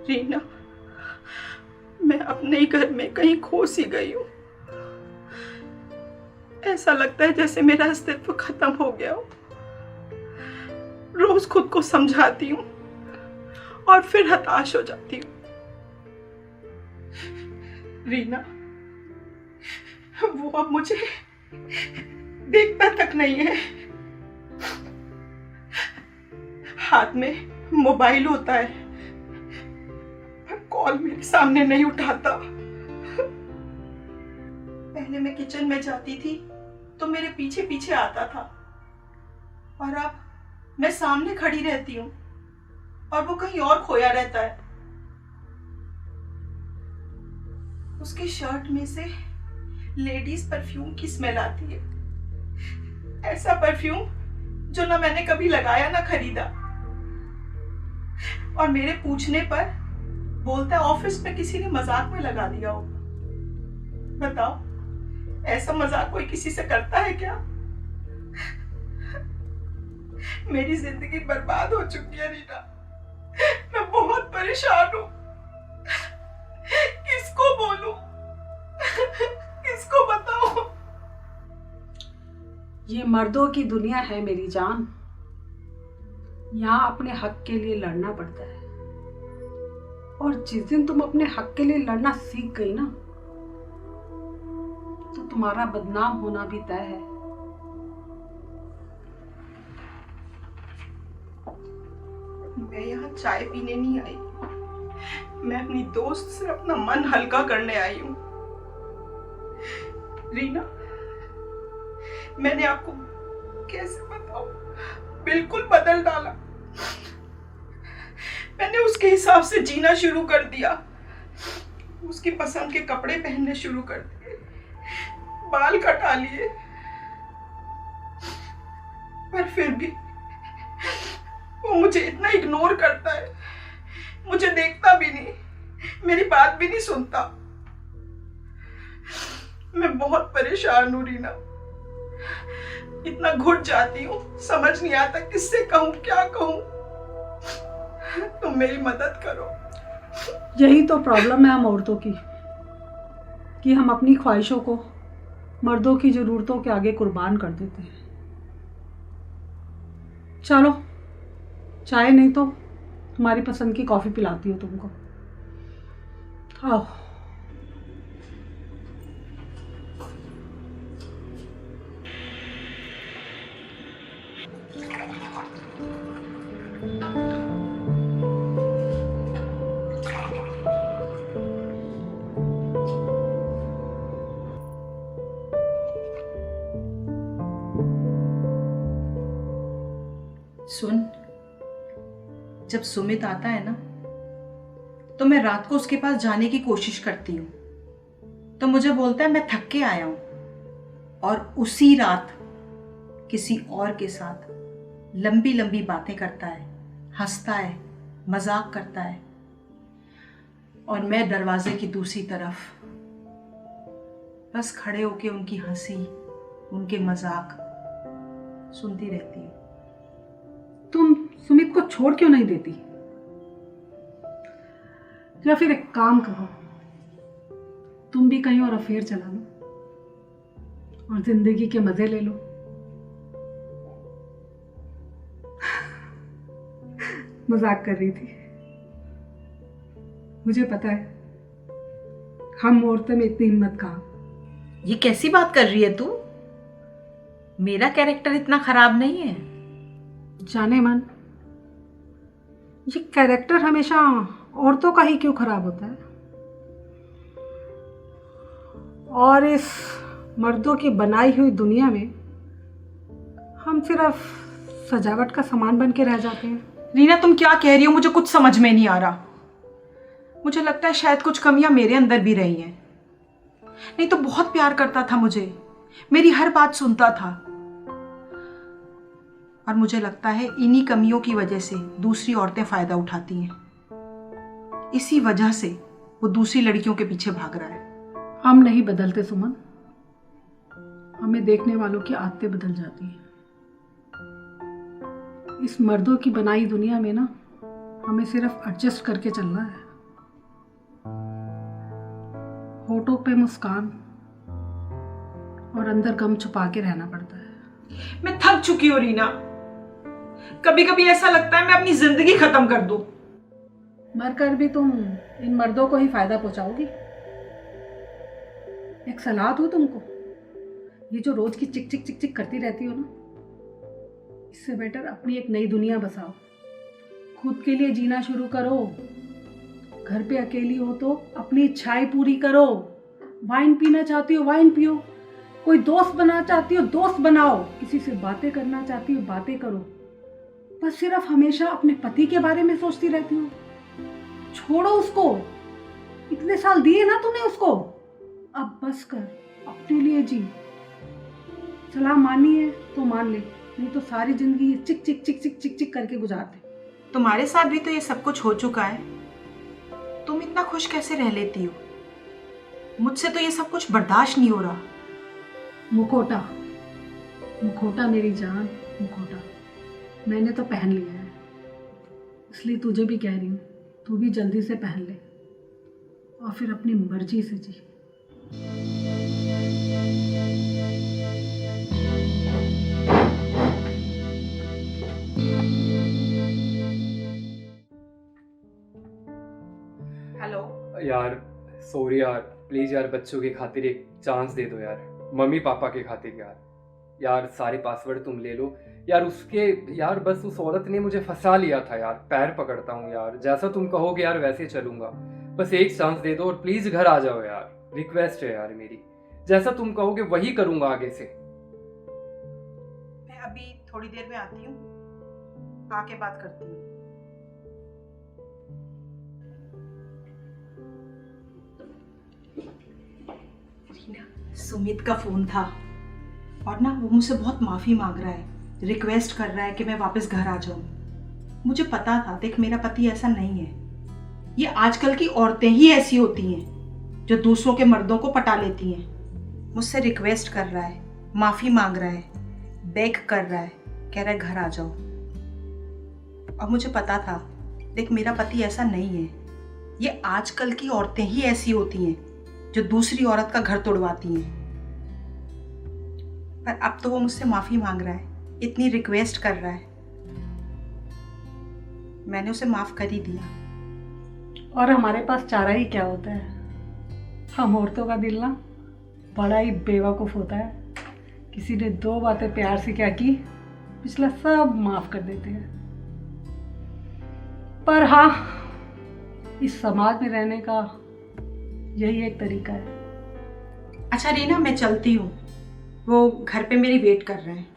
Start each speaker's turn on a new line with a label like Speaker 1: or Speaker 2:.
Speaker 1: रीना, मैं अपने ही घर में कहीं खो सी गई हूँ। ऐसा लगता है जैसे मेरा अस्तित्व खत्म हो गया हो। रोज खुद को समझाती हूँ और फिर हताश हो जाती हूँ। रीना, वो अब मुझे देखता तक नहीं है। हाथ में मोबाइल होता है पर कॉल मेरे सामने नहीं उठाता। पहले मैं किचन में जाती थी तो मेरे पीछे पीछे आता था, और अब मैं सामने खड़ी रहती हूँ और वो कहीं और खोया रहता है। उसके शर्ट में से लेडीज परफ्यूम की स्मेल आती है, ऐसा परफ्यूम जो ना मैंने कभी लगाया ना खरीदा। और मेरे पूछने पर बोलता है ऑफिस में किसी ने मजाक में लगा दिया होगा। बताओ, ऐसा मजाक कोई किसी से करता है क्या? मेरी जिंदगी बर्बाद हो चुकी है रीना। मैं बहुत परेशान हूँ। किसको बोलूं? किसको बताऊं?
Speaker 2: ये मर्दों की दुनिया है मेरी जान। यहाँ अपने हक के लिए लड़ना पड़ता है, और जिस दिन तुम अपने हक के लिए लड़ना सीख गई ना, तो तुम्हारा बदनाम होना भी तय है।
Speaker 1: मैं यहाँ चाय पीने नहीं आई, मैं अपनी दोस्त से अपना मन हल्का करने आई हूँ। रीना, मैंने आपको कैसे बताऊं, बिल्कुल बदल डाला। मैंने उसके हिसाब से जीना शुरू कर दिया, उसकी पसंद के कपड़े पहनने शुरू कर दिए, बाल कटा लिए, पर फिर भी वो मुझे इतना इग्नोर करता है। मुझे देखता भी नहीं, मेरी बात भी नहीं सुनता। मैं बहुत परेशान हूँ रीना, इतना घुट जाती हूँ, समझ नहीं आता किससे कहूँ, क्या कहूँ। तुम मेरी मदद करो।
Speaker 2: यही तो प्रॉब्लम है हम औरतों की, कि हम अपनी ख्वाहिशों को मर्दों की ज़रूरतों के आगे कुर्बान कर देते हैं। चलो, चाय नहीं तो तुम्हारी पसंद की कॉफ़ी पिलाती हूँ तुमको। आओ।
Speaker 3: सुन, जब सुमित आता है ना, तो मैं रात को उसके पास जाने की कोशिश करती हूँ, तो मुझे बोलता है मैं थक के आया हूँ, और उसी रात किसी और के साथ लंबी लंबी बातें करता है, हंसता है, मजाक करता है, और मैं दरवाजे की दूसरी तरफ बस खड़े होके उनकी हंसी, उनके मजाक सुनती रहती हूँ।
Speaker 2: तुम सुमित को छोड़ क्यों नहीं देती? या फिर एक काम करो, तुम भी कहीं और अफेयर चला लो और जिंदगी के मजे ले लो। मजाक कर रही थी, मुझे पता है हम औरतें में इतनी हिम्मत कहाँ।
Speaker 3: ये कैसी बात कर रही है तू? मेरा कैरेक्टर इतना खराब नहीं है।
Speaker 2: जाने मन, ये कैरेक्टर हमेशा औरतों का ही क्यों खराब होता है? और इस मर्दों की बनाई हुई दुनिया में हम सिर्फ सजावट का सामान बन के रह जाते हैं।
Speaker 1: रीना, तुम क्या कह रही हो? मुझे कुछ समझ में नहीं आ रहा। मुझे लगता है शायद कुछ कमियां मेरे अंदर भी रही हैं। नहीं तो बहुत प्यार करता था मुझे, मेरी हर बात सुनता था, और मुझे लगता है इन्हीं कमियों की वजह से दूसरी औरतें फायदा उठाती हैं। इसी वजह से वो दूसरी लड़कियों के पीछे भाग रहा है।
Speaker 2: हम नहीं बदलते सुमन, हमें देखने वालों की आदतें बदल जाती हैं। इस मर्दों की बनाई दुनिया में ना, हमें सिर्फ एडजस्ट करके चलना है। होठों पे मुस्कान और अंदर गम छुपा के रहना पड़ता है।
Speaker 1: मैं थक चुकी हूँ रीना। कभी कभी ऐसा लगता है मैं अपनी जिंदगी खत्म कर दूं।
Speaker 2: मरकर भी तुम इन मर्दों को ही फायदा पहुंचाओगी। एक सलाह दूं तुमको, ये जो रोज की चिक चिक चिक चिक करती रहती हो ना, इससे बेटर अपनी एक नई दुनिया बसाओ। खुद के लिए जीना शुरू करो। घर पे अकेली हो तो अपनी इच्छाएं पूरी करो। वाइन पीना चाहती हो वाइन पियो, कोई दोस्त बनाना चाहती हो दोस्त बनाओ, किसी से बातें करना चाहती हो बातें करो। बस सिर्फ हमेशा अपने पति के बारे में सोचती रहती हो। छोड़ो उसको, इतने साल दिए ना तूने उसको, अब बस कर, अपने लिए जी। सलाह मानी है तो मान ले, नहीं तो सारी जिंदगी चिक चिक चिक चिक चिक चिक करके गुजार दे।
Speaker 1: तुम्हारे साथ भी तो ये सब कुछ हो चुका है, तुम इतना खुश कैसे रह लेती हो? मुझसे तो ये सब कुछ बर्दाश्त नहीं हो रहा।
Speaker 2: मुखोटा, मुखोटा मेरी जान, मुखोटा मैंने तो पहन लिया है, इसलिए तुझे भी कह रही हूँ, तू भी जल्दी से पहन ले और फिर अपनी मर्जी से जी।
Speaker 1: हेलो।
Speaker 4: यार सॉरी यार, प्लीज़ यार, बच्चों की खातिर एक चांस दे दो यार, मम्मी पापा की खातिर यार। यार सारे पासवर्ड तुम ले लो यार उसके। यार बस उस औरत ने मुझे फंसा लिया था यार, पैर पकड़ता हूँ यार, जैसा तुम कहोगे यार वैसे चलूंगा। बस एक चांस दे दो और प्लीज़ घर आ जाओ यार, रिक्वेस्ट है यार मेरी। जैसा तुम कहोगे वही करूंगा आगे से।
Speaker 1: मैं अभी थोड़ी देर में आती हूँ, आके बात करती हूँ। सुमित का फोन था और ना वो मुझसे बहुत माफी मांग रहा है, रिक्वेस्ट कर रहा है कि मैं वापस घर आ जाऊं। मुझे पता था, देख मेरा पति ऐसा नहीं है। ये आजकल की औरतें ही ऐसी होती हैं जो दूसरों के मर्दों को पटा लेती हैं। मुझसे रिक्वेस्ट कर रहा है, माफी मांग रहा है, बेग कर रहा है, कह रहा है घर आ जाओ। और मुझे पता था, देख मेरा पति ऐसा नहीं है। ये आजकल की औरतें ही ऐसी होती हैं जो दूसरी औरत का घर तोड़वाती हैं। पर अब तो वो मुझसे माफी मांग रहा है, इतनी रिक्वेस्ट कर रहा है, मैंने उसे माफ कर ही दिया।
Speaker 2: और हमारे पास चारा ही क्या होता है, हम औरतों का दिल ना बड़ा ही बेवकूफ़ होता है। किसी ने दो बातें प्यार से क्या की, पिछला सब माफ कर देते हैं। पर हाँ, इस समाज में रहने का यही एक तरीका है।
Speaker 1: अच्छा रीना, मैं चलती हूँ, वो घर पे मेरी वेट कर रहे हैं।